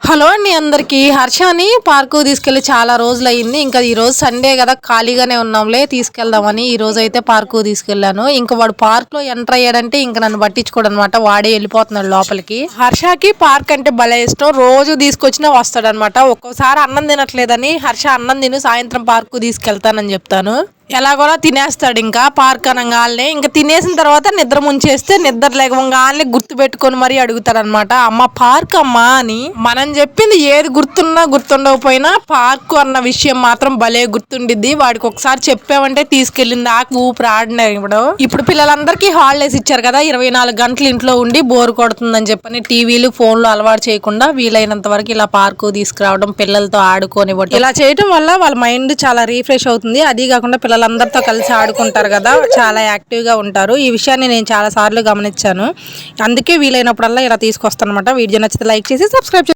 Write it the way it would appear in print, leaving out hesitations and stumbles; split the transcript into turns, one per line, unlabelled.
Hello అండి అందరికి. హర్షని park తీసుకెళ్లి చాలా రోజులు అయింది. ఇంకా ఈ రోజు సండే కదా, ఖాళీగానే ఉన్నాంలే తీసుకెళ్దామని ఈ రోజు అయితే పార్కు తీసుకెళ్లాను. ఇంకా వాడు పార్క్ లో ఎంటర్ అయ్యాడంటే ఇంకా నన్ను పట్టించుకోడు అనమాట. వాడే వెళ్ళిపోతున్నాడు లోపలికి. హర్షకి పార్క్ అంటే భలే ఇష్టం. రోజు తీసుకొచ్చినా వస్తాడనమాట. ఒక్కోసారి అన్నం తినట్లేదని హర్ష అన్నం తిను సాయంత్రం పార్కు తీసుకెళ్తానని చెప్తాను. ఎలాగోలా తినేస్తాడు. ఇంకా పార్క్ అనగానే ఇంకా తినేసిన తర్వాత నిద్ర ముంచేస్తే నిద్ర లేకగానే గుర్తు పెట్టుకొని మరీ అడుగుతాడు అనమాట. అమ్మ పార్క్ అమ్మా అని. మనం చెప్పింది ఏది గుర్తున్నా గుర్తుండకపోయినా పార్క్ అన్న విషయం మాత్రం భలే గుర్తుండిద్ది. వాడికి ఒకసారి చెప్పామంటే తీసుకెళ్ళింది ఆకు ఊపిరి ఆడినాడు. ఇప్పుడు పిల్లలందరికీ హాలిడేస్ ఇచ్చారు కదా, 24 గంటలు ఇంట్లో ఉండి బోర్ కొడుతుందని చెప్పని టీవీలు ఫోన్లు అలవాటు చేయకుండా వీలైనంత వరకు ఇలా పార్కు తీసుకురావడం, పిల్లలతో ఆడుకోనివ్వడం, ఇలా చేయడం వల్ల వాళ్ళ మైండ్ చాలా రీఫ్రెష్ అవుతుంది. అది కాకుండా పిల్లలందరితో కలిసి ఆడుకుంటారు కదా, చాలా యాక్టివ్గా ఉంటారు. ఈ విషయాన్ని నేను చాలా సార్లు గమనించాను. అందుకే వీలైనప్పుడల్లా ఇలా తీసుకొస్తాను అనమాట. వీడియో నచ్చితే లైక్ చేసి సబ్స్క్రైబ్